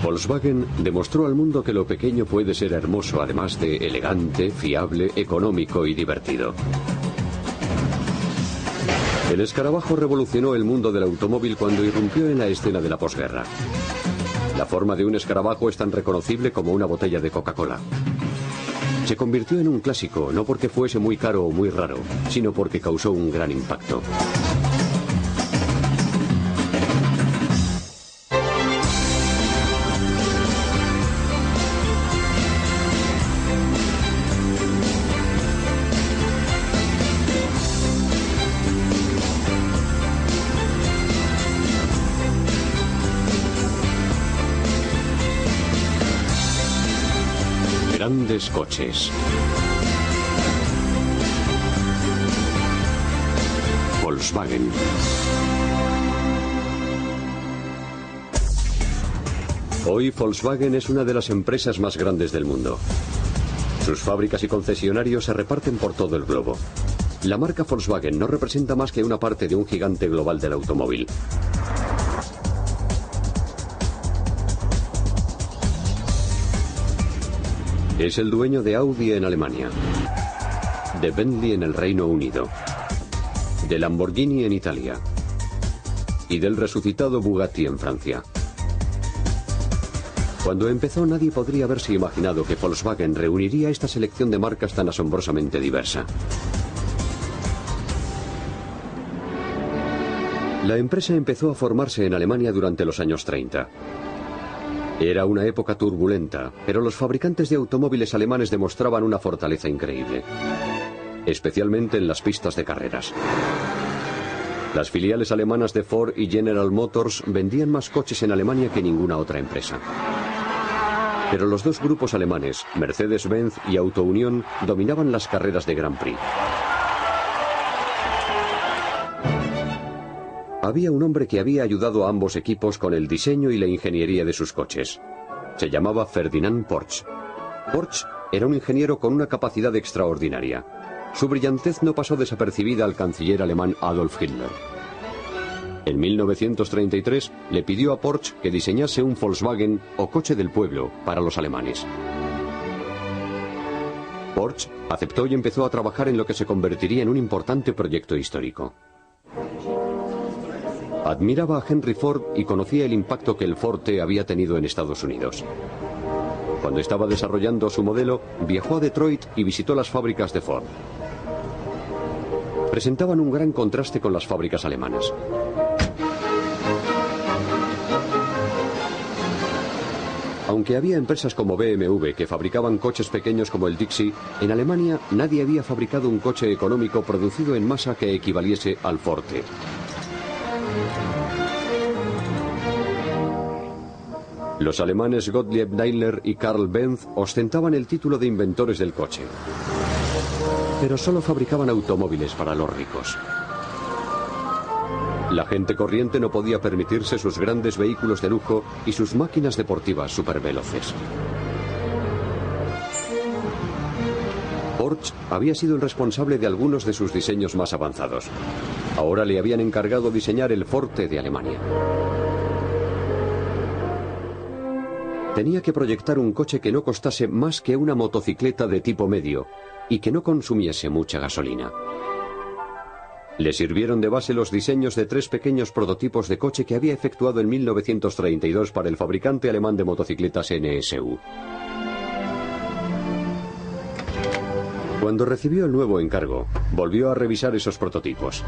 Volkswagen demostró al mundo que lo pequeño puede ser hermoso, además de elegante, fiable, económico y divertido. El escarabajo revolucionó el mundo del automóvil cuando irrumpió en la escena de la posguerra. La forma de un escarabajo es tan reconocible como una botella de Coca-Cola. Se convirtió en un clásico, no porque fuese muy caro o muy raro, sino porque causó un gran impacto. Grandes coches. Volkswagen. Hoy Volkswagen es una de las empresas más grandes del mundo. Sus fábricas y concesionarios se reparten por todo el globo. La marca Volkswagen no representa más que una parte de un gigante global del automóvil. Es el dueño de Audi en Alemania, de Bentley en el Reino Unido, de Lamborghini en Italia y del resucitado Bugatti en Francia. Cuando empezó, nadie podría haberse imaginado que Volkswagen reuniría esta selección de marcas tan asombrosamente diversa. La empresa empezó a formarse en Alemania durante los años 30. Era una época turbulenta, pero los fabricantes de automóviles alemanes demostraban una fortaleza increíble, especialmente en las pistas de carreras. Las filiales alemanas de Ford y General Motors vendían más coches en Alemania que ninguna otra empresa. Pero los dos grupos alemanes, Mercedes-Benz y Auto Union, dominaban las carreras de Grand Prix. Había un hombre que había ayudado a ambos equipos con el diseño y la ingeniería de sus coches. Se llamaba Ferdinand Porsche. Porsche era un ingeniero con una capacidad extraordinaria. Su brillantez no pasó desapercibida al canciller alemán Adolf Hitler. En 1933 le pidió a Porsche que diseñase un Volkswagen o coche del pueblo para los alemanes. Porsche aceptó y empezó a trabajar en lo que se convertiría en un importante proyecto histórico. Admiraba a Henry Ford y conocía el impacto que el Ford T había tenido en Estados Unidos. Cuando estaba desarrollando su modelo, viajó a Detroit y visitó las fábricas de Ford. Presentaban un gran contraste con las fábricas alemanas. Aunque había empresas como BMW que fabricaban coches pequeños como el Dixie, en Alemania nadie había fabricado un coche económico producido en masa que equivaliese al Ford T. Los alemanes Gottlieb Daimler y Karl Benz ostentaban el título de inventores del coche. Pero solo fabricaban automóviles para los ricos. La gente corriente no podía permitirse sus grandes vehículos de lujo y sus máquinas deportivas superveloces. Porsche había sido el responsable de algunos de sus diseños más avanzados. Ahora le habían encargado diseñar el Ford T de Alemania. Tenía que proyectar un coche que no costase más que una motocicleta de tipo medio y que no consumiese mucha gasolina. Le sirvieron de base los diseños de 3 pequeños prototipos de coche que había efectuado en 1932 para el fabricante alemán de motocicletas NSU. Cuando recibió el nuevo encargo, volvió a revisar esos prototipos.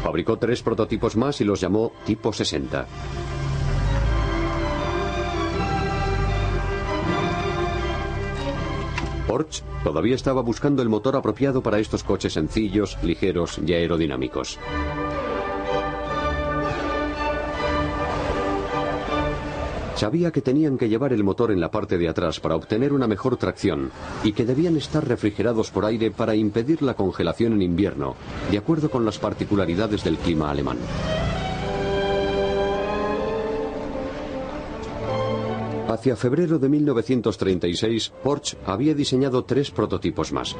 Fabricó 3 prototipos más y los llamó Tipo 60. Porsche todavía estaba buscando el motor apropiado para estos coches sencillos, ligeros y aerodinámicos. Sabía que tenían que llevar el motor en la parte de atrás para obtener una mejor tracción y que debían estar refrigerados por aire para impedir la congelación en invierno, de acuerdo con las particularidades del clima alemán. Hacia febrero de 1936, Porsche había diseñado 3 prototipos más.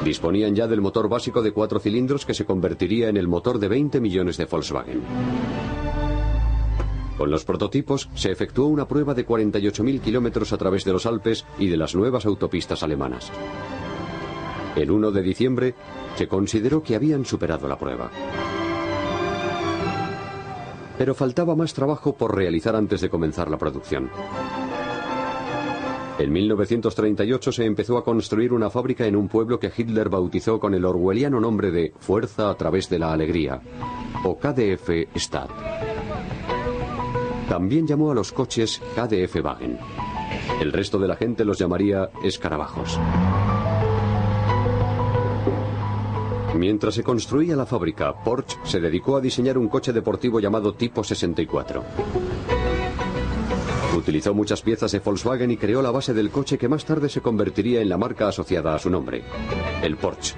Disponían ya del motor básico de 4 cilindros que se convertiría en el motor de 20 millones de Volkswagen. Con los prototipos se efectuó una prueba de 48.000 kilómetros a través de los Alpes y de las nuevas autopistas alemanas. El 1 de diciembre se consideró que habían superado la prueba. Pero faltaba más trabajo por realizar antes de comenzar la producción. En 1938 se empezó a construir una fábrica en un pueblo que Hitler bautizó con el orwelliano nombre de Fuerza a través de la Alegría, o KdF Stadt. También llamó a los coches KdF Wagen. El resto de la gente los llamaría escarabajos. Mientras se construía la fábrica, Porsche se dedicó a diseñar un coche deportivo llamado Tipo 64. Utilizó muchas piezas de Volkswagen y creó la base del coche que más tarde se convertiría en la marca asociada a su nombre, el Porsche.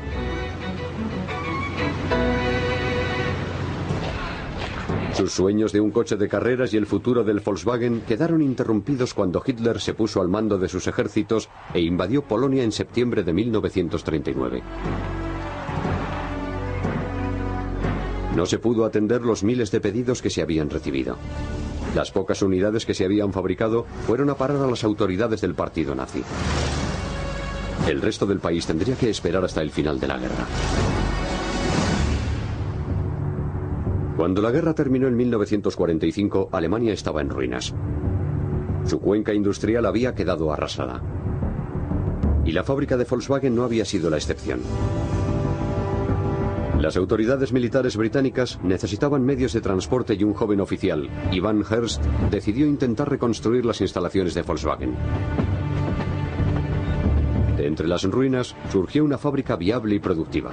Sus sueños de un coche de carreras y el futuro del Volkswagen quedaron interrumpidos cuando Hitler se puso al mando de sus ejércitos e invadió Polonia en septiembre de 1939. No se pudo atender los miles de pedidos que se habían recibido. Las pocas unidades que se habían fabricado fueron a parar a las autoridades del partido nazi. El resto del país tendría que esperar hasta el final de la guerra. Cuando la guerra terminó en 1945, Alemania estaba en ruinas. Su cuenca industrial había quedado arrasada. Y la fábrica de Volkswagen no había sido la excepción. Las autoridades militares británicas necesitaban medios de transporte y un joven oficial, Ivan Hearst, decidió intentar reconstruir las instalaciones de Volkswagen. De entre las ruinas surgió una fábrica viable y productiva.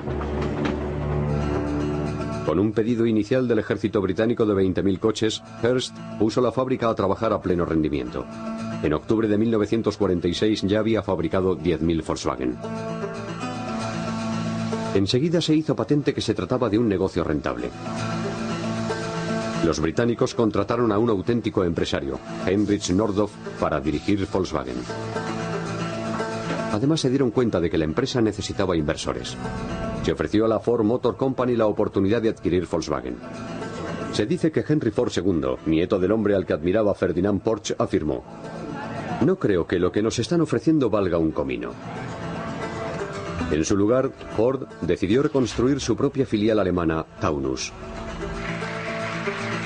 Con un pedido inicial del ejército británico de 20.000 coches, Hearst puso la fábrica a trabajar a pleno rendimiento. En octubre de 1946 ya había fabricado 10.000 Volkswagen. Enseguida se hizo patente que se trataba de un negocio rentable. Los británicos contrataron a un auténtico empresario, Heinrich Nordhoff, para dirigir Volkswagen. Además se dieron cuenta de que la empresa necesitaba inversores. Se ofreció a la Ford Motor Company la oportunidad de adquirir Volkswagen. Se dice que Henry Ford II, nieto del hombre al que admiraba Ferdinand Porsche, afirmó: "No creo que lo que nos están ofreciendo valga un comino". En su lugar, Ford decidió reconstruir su propia filial alemana, Taunus.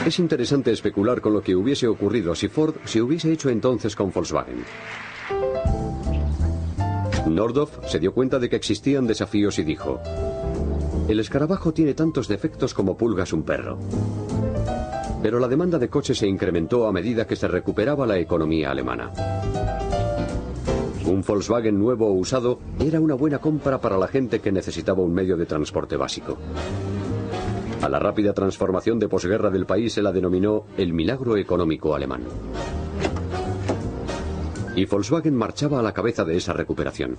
Es interesante especular con lo que hubiese ocurrido si Ford se hubiese hecho entonces con Volkswagen. Nordhoff se dio cuenta de que existían desafíos y dijo: "El escarabajo tiene tantos defectos como pulgas un perro". Pero la demanda de coches se incrementó a medida que se recuperaba la economía alemana. Un Volkswagen nuevo o usado era una buena compra para la gente que necesitaba un medio de transporte básico. A la rápida transformación de posguerra del país se la denominó el milagro económico alemán. Y Volkswagen marchaba a la cabeza de esa recuperación.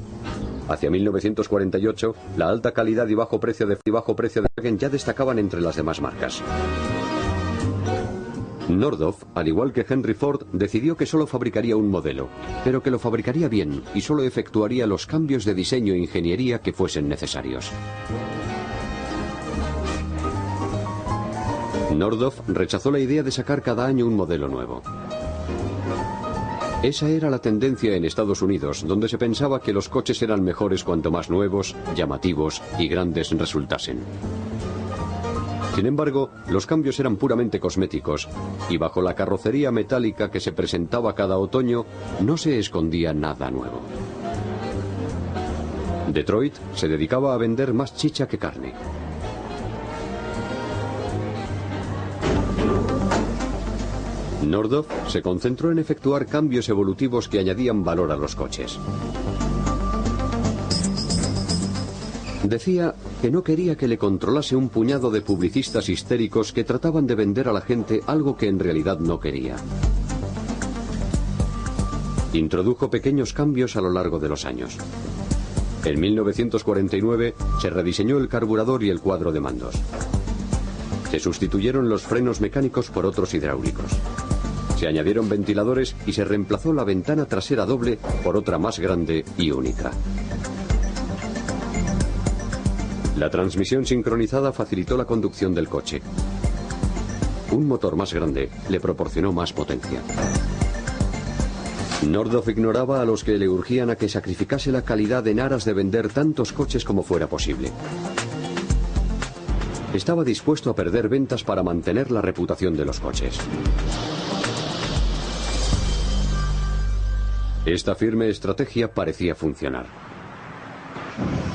Hacia 1948, la alta calidad y bajo precio de Volkswagen ya destacaban entre las demás marcas. Nordhoff, al igual que Henry Ford, decidió que solo fabricaría un modelo, pero que lo fabricaría bien y solo efectuaría los cambios de diseño e ingeniería que fuesen necesarios. Nordhoff rechazó la idea de sacar cada año un modelo nuevo. Esa era la tendencia en Estados Unidos, donde se pensaba que los coches eran mejores cuanto más nuevos, llamativos y grandes resultasen. Sin embargo, los cambios eran puramente cosméticos, y bajo la carrocería metálica que se presentaba cada otoño, no se escondía nada nuevo. Detroit se dedicaba a vender más chicha que carne. Nordhoff se concentró en efectuar cambios evolutivos que añadían valor a los coches. Decía que no quería que le controlase un puñado de publicistas histéricos que trataban de vender a la gente algo que en realidad no quería. Introdujo pequeños cambios a lo largo de los años. En 1949 se rediseñó el carburador y el cuadro de mandos. Se sustituyeron los frenos mecánicos por otros hidráulicos. Se añadieron ventiladores y se reemplazó la ventana trasera doble por otra más grande y única. La transmisión sincronizada facilitó la conducción del coche. Un motor más grande le proporcionó más potencia. Nordhoff ignoraba a los que le urgían a que sacrificase la calidad en aras de vender tantos coches como fuera posible. Estaba dispuesto a perder ventas para mantener la reputación de los coches. Esta firme estrategia parecía funcionar.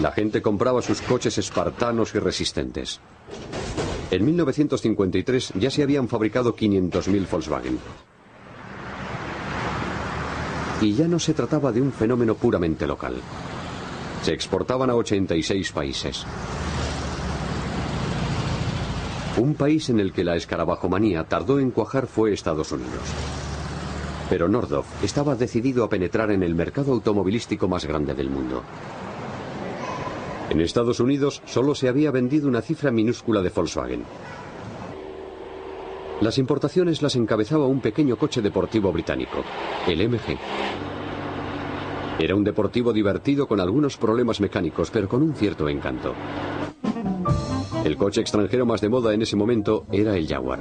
La gente compraba sus coches espartanos y resistentes. En 1953 ya se habían fabricado 500.000 Volkswagen. Y ya no se trataba de un fenómeno puramente local. Se exportaban a 86 países. Un país en el que la escarabajomanía tardó en cuajar fue Estados Unidos. Pero Nordhoff estaba decidido a penetrar en el mercado automovilístico más grande del mundo. En Estados Unidos solo se había vendido una cifra minúscula de Volkswagen. Las importaciones las encabezaba un pequeño coche deportivo británico, el MG. Era un deportivo divertido con algunos problemas mecánicos, pero con un cierto encanto. El coche extranjero más de moda en ese momento era el Jaguar.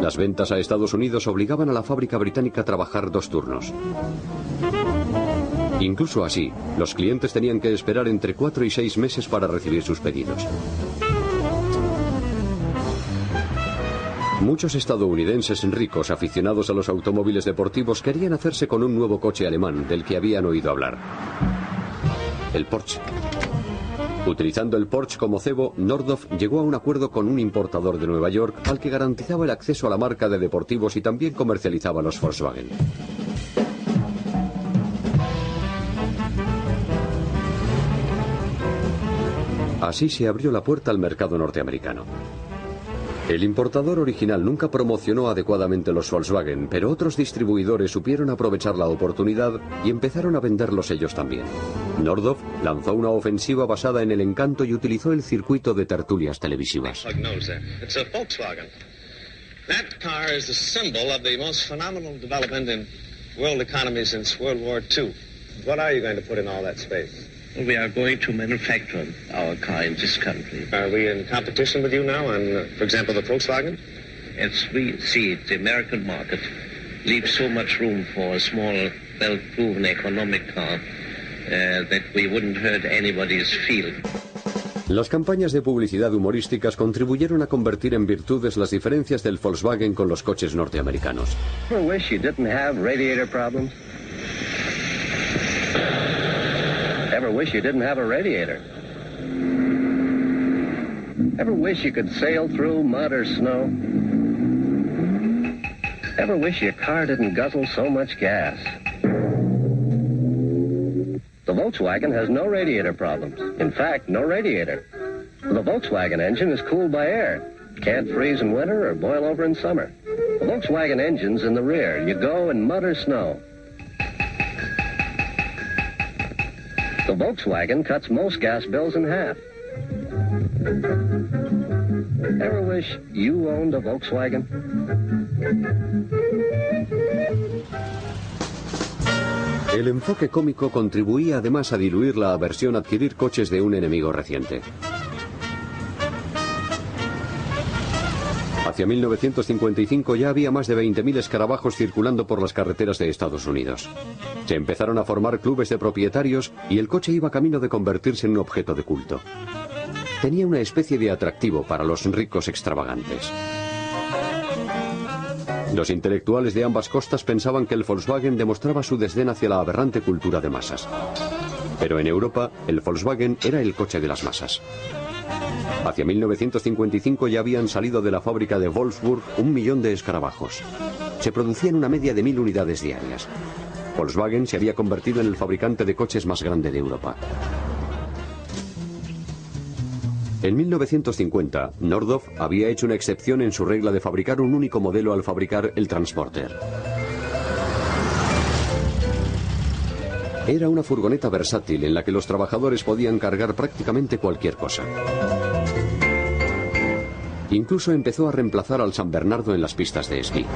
Las ventas a Estados Unidos obligaban a la fábrica británica a trabajar 2 turnos. Incluso así, los clientes tenían que esperar entre 4 y 6 meses para recibir sus pedidos. Muchos estadounidenses ricos aficionados a los automóviles deportivos querían hacerse con un nuevo coche alemán del que habían oído hablar. El Porsche. Utilizando el Porsche como cebo, Nordhoff llegó a un acuerdo con un importador de Nueva York al que garantizaba el acceso a la marca de deportivos y también comercializaba los Volkswagen. Así se abrió la puerta al mercado norteamericano. El importador original nunca promocionó adecuadamente los Volkswagen, pero otros distribuidores supieron aprovechar la oportunidad y empezaron a venderlos ellos también. Nordhoff lanzó una ofensiva basada en el encanto y utilizó el circuito de tertulias televisivas. That car is the symbol of the most phenomenal development in world economy since World War II. What are you going to put in all that space? We are going to manufacture our car in this country. Are we in competition with you now on, for example, the Volkswagen? As we see it, the American market leaves so much room for a small, well-proven economic car that we wouldn't hurt anybody's feeling. Las campañas de publicidad humorísticas contribuyeron a convertir en virtudes las diferencias del Volkswagen con los coches norteamericanos. Ever wish you didn't have radiator problems? Ever wish you didn't have a radiator? Ever wish you could sail through mud or snow? Ever wish your car didn't guzzle so much gas? The Volkswagen has no radiator problems. In fact, no radiator. The Volkswagen engine is cooled by air. Can't freeze in winter or boil over in summer. The Volkswagen engine's in the rear. You go in mud or snow. The Volkswagen cuts most gas bills in half. Ever wish you owned a Volkswagen? El enfoque cómico contribuía además a diluir la aversión a adquirir coches de un enemigo reciente. Hacia 1955 ya había más de 20.000 escarabajos circulando por las carreteras de Estados Unidos. Se empezaron a formar clubes de propietarios y el coche iba camino de convertirse en un objeto de culto. Tenía una especie de atractivo para los ricos extravagantes. Los intelectuales de ambas costas pensaban que el Volkswagen demostraba su desdén hacia la aberrante cultura de masas. Pero en Europa, el Volkswagen era el coche de las masas. Hacia 1955 ya habían salido de la fábrica de Wolfsburg 1 millón de escarabajos. Se producían una media de 1000 unidades diarias. Volkswagen se había convertido en el fabricante de coches más grande de Europa. En 1950, Nordhoff había hecho una excepción en su regla de fabricar un único modelo al fabricar el Transporter. Era una furgoneta versátil en la que los trabajadores podían cargar prácticamente cualquier cosa. Incluso empezó a reemplazar al San Bernardo en las pistas de esquí.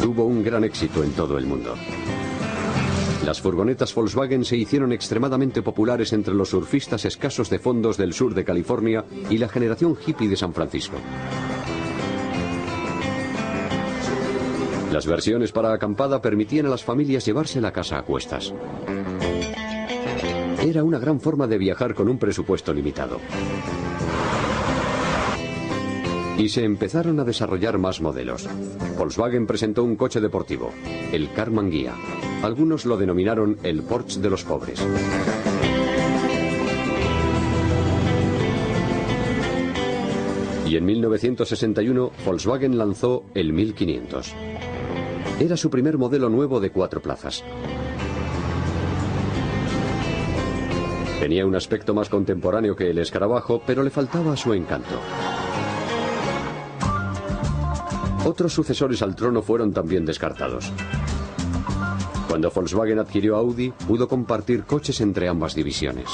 Tuvo un gran éxito en todo el mundo. Las furgonetas Volkswagen se hicieron extremadamente populares entre los surfistas escasos de fondos del sur de California y la generación hippie de San Francisco. Las versiones para acampada permitían a las familias llevarse la casa a cuestas. Era una gran forma de viajar con un presupuesto limitado. Y se empezaron a desarrollar más modelos. Volkswagen presentó un coche deportivo, el Karmann Ghia. Algunos lo denominaron el Porsche de los pobres. Y en 1961 Volkswagen lanzó el 1500. Era su primer modelo nuevo de 4 plazas. Tenía un aspecto más contemporáneo que el escarabajo, pero le faltaba su encanto. Otros sucesores al trono fueron también descartados. Cuando Volkswagen adquirió Audi, pudo compartir coches entre ambas divisiones.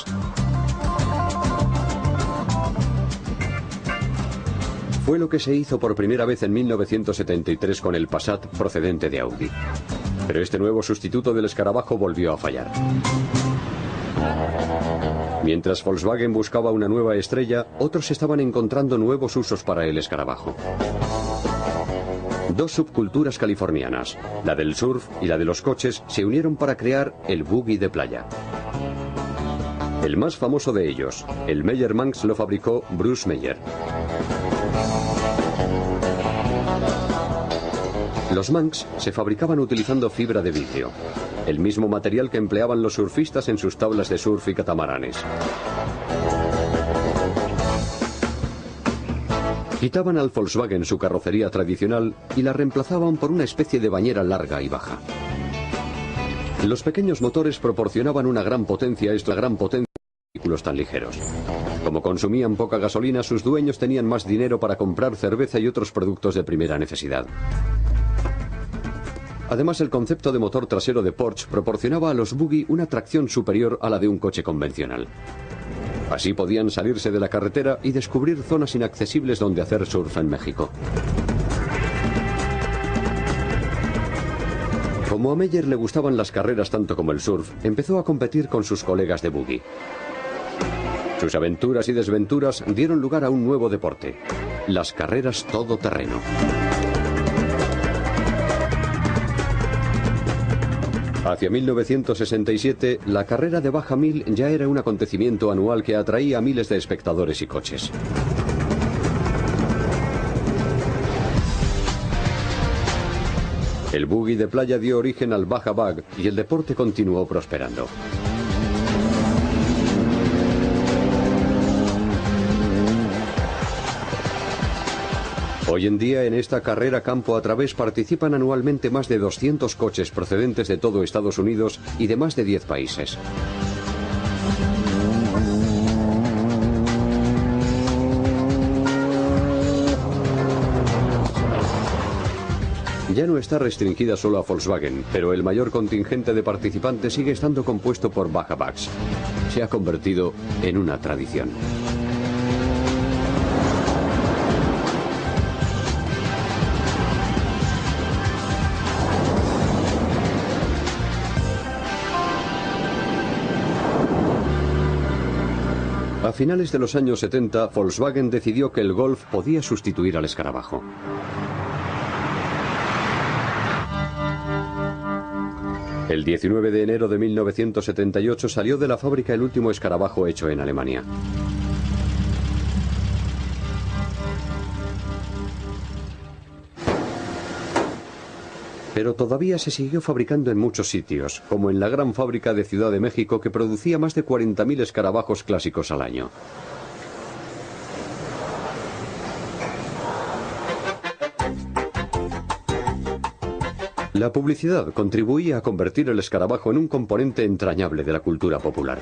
Fue lo que se hizo por primera vez en 1973 con el Passat procedente de Audi. Pero este nuevo sustituto del escarabajo volvió a fallar. Mientras Volkswagen buscaba una nueva estrella, otros estaban encontrando nuevos usos para el escarabajo. Dos subculturas californianas, la del surf y la de los coches, se unieron para crear el buggy de playa. El más famoso de ellos, el Meyer Manx, lo fabricó Bruce Meyer. Los Manx se fabricaban utilizando fibra de vidrio, el mismo material que empleaban los surfistas en sus tablas de surf y catamaranes. Quitaban al Volkswagen su carrocería tradicional y la reemplazaban por una especie de bañera larga y baja. Los pequeños motores proporcionaban una gran potencia en vehículos tan ligeros. Como consumían poca gasolina, sus dueños tenían más dinero para comprar cerveza y otros productos de primera necesidad. Además, el concepto de motor trasero de Porsche proporcionaba a los buggy una tracción superior a la de un coche convencional. Así podían salirse de la carretera y descubrir zonas inaccesibles donde hacer surf en México. Como a Meyer le gustaban las carreras tanto como el surf, empezó a competir con sus colegas de buggy. Sus aventuras y desventuras dieron lugar a un nuevo deporte, las carreras todoterreno. Hacia 1967, la carrera de Baja Mil ya era un acontecimiento anual que atraía a miles de espectadores y coches. El buggy de playa dio origen al Baja Bug y el deporte continuó prosperando. Hoy en día, en esta carrera campo a través participan anualmente más de 200 coches procedentes de todo Estados Unidos y de más de 10 países. Ya no está restringida solo a Volkswagen, pero el mayor contingente de participantes sigue estando compuesto por Baja Bugs. Se ha convertido en una tradición. A finales de los años 70, Volkswagen decidió que el Golf podía sustituir al escarabajo. El 19 de enero de 1978 salió de la fábrica el último escarabajo hecho en Alemania. Pero todavía se siguió fabricando en muchos sitios, como en la gran fábrica de Ciudad de México que producía más de 40.000 escarabajos clásicos al año. La publicidad contribuía a convertir el escarabajo en un componente entrañable de la cultura popular.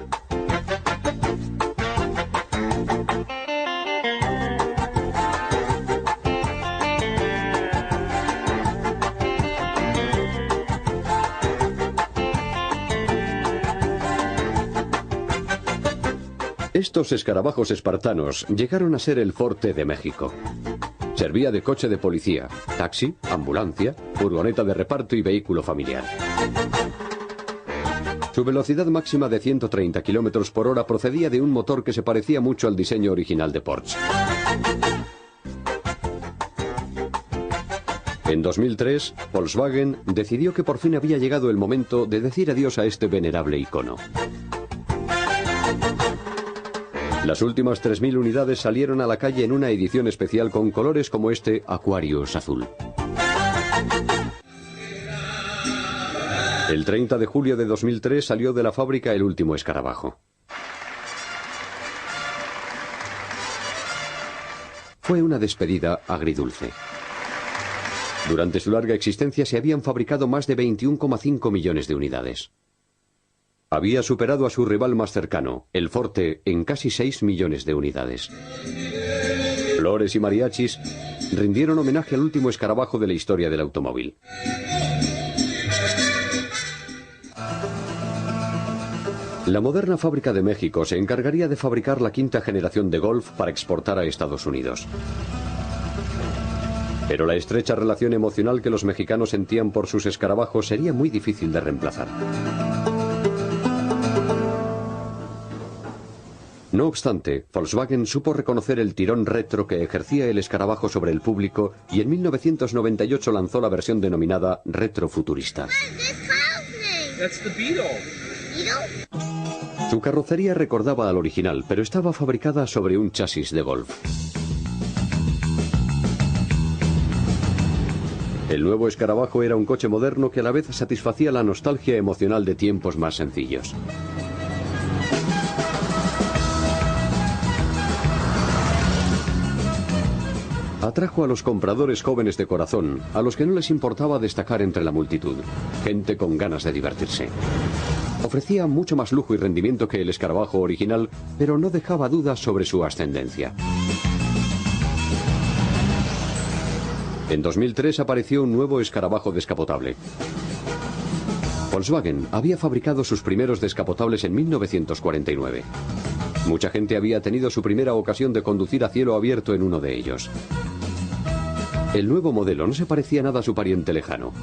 Estos escarabajos espartanos llegaron a ser el Forte de México. Servía de coche de policía, taxi, ambulancia, furgoneta de reparto y vehículo familiar. Su velocidad máxima de 130 km por hora procedía de un motor que se parecía mucho al diseño original de Porsche. En 2003, Volkswagen decidió que por fin había llegado el momento de decir adiós a este venerable icono. Las últimas 3.000 unidades salieron a la calle en una edición especial con colores como este Aquarius azul. El 30 de julio de 2003 salió de la fábrica el último escarabajo. Fue una despedida agridulce. Durante su larga existencia se habían fabricado más de 21,5 millones de unidades. Había superado a su rival más cercano, el Forte, en casi 6 millones de unidades. Flores y mariachis rindieron homenaje al último escarabajo de la historia del automóvil. La moderna fábrica de México se encargaría de fabricar la quinta generación de Golf para exportar a Estados Unidos. Pero la estrecha relación emocional que los mexicanos sentían por sus escarabajos sería muy difícil de reemplazar. No obstante, Volkswagen supo reconocer el tirón retro que ejercía el escarabajo sobre el público y en 1998 lanzó la versión denominada retrofuturista. Su carrocería recordaba al original, pero estaba fabricada sobre un chasis de Golf. El nuevo escarabajo era un coche moderno que a la vez satisfacía la nostalgia emocional de tiempos más sencillos. Atrajo a los compradores jóvenes de corazón, a los que no les importaba destacar entre la multitud, gente con ganas de divertirse. Ofrecía mucho más lujo y rendimiento que el escarabajo original, pero no dejaba dudas sobre su ascendencia. En 2003 apareció un nuevo escarabajo descapotable. Volkswagen había fabricado sus primeros descapotables en 1949. Mucha gente había tenido su primera ocasión de conducir a cielo abierto en uno de ellos. El nuevo modelo no se parecía nada a su pariente lejano.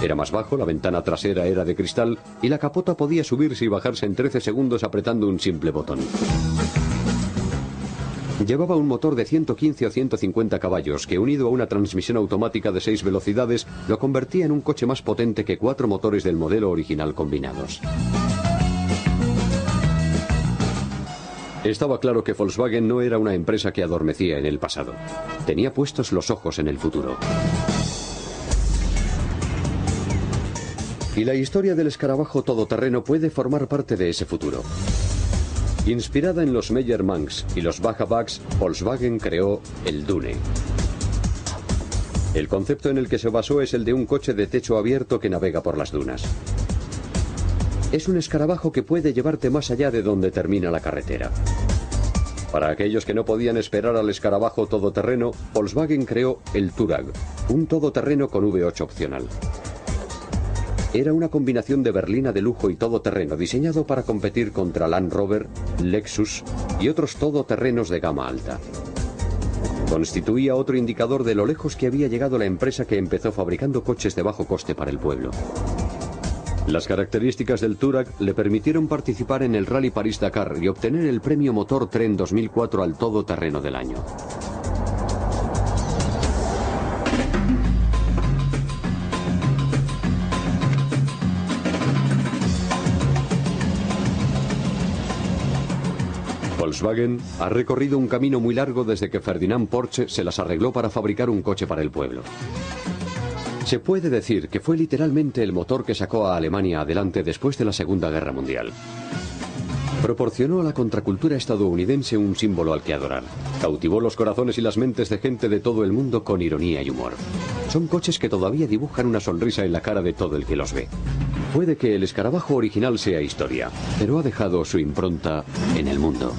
Era más bajo, la ventana trasera era de cristal y la capota podía subirse y bajarse en 13 segundos apretando un simple botón. Llevaba un motor de 115 o 150 caballos que, unido a una transmisión automática de 6 velocidades, lo convertía en un coche más potente que 4 motores del modelo original combinados. Estaba claro que Volkswagen no era una empresa que adormecía en el pasado. Tenía puestos los ojos en el futuro. Y la historia del escarabajo todoterreno puede formar parte de ese futuro. Inspirada en los Meyer-Manx y los Baja-Bugs, Volkswagen creó el Dune. El concepto en el que se basó es el de un coche de techo abierto que navega por las dunas. Es un escarabajo que puede llevarte más allá de donde termina la carretera. Para aquellos que no podían esperar al escarabajo todoterreno, Volkswagen creó el Touareg, un todoterreno con V8 opcional. Era una combinación de berlina de lujo y todoterreno diseñado para competir contra Land Rover, Lexus y otros todoterrenos de gama alta. Constituía otro indicador de lo lejos que había llegado la empresa que empezó fabricando coches de bajo coste para el pueblo. Las características del Touareg le permitieron participar en el Rally París-Dakar y obtener el premio Motor Tren 2004 al todoterreno del año. Volkswagen ha recorrido un camino muy largo desde que Ferdinand Porsche se las arregló para fabricar un coche para el pueblo. Se puede decir que fue literalmente el motor que sacó a Alemania adelante después de la Segunda Guerra Mundial. Proporcionó a la contracultura estadounidense un símbolo al que adorar. Cautivó los corazones y las mentes de gente de todo el mundo con ironía y humor. Son coches que todavía dibujan una sonrisa en la cara de todo el que los ve. Puede que el escarabajo original sea historia, pero ha dejado su impronta en el mundo.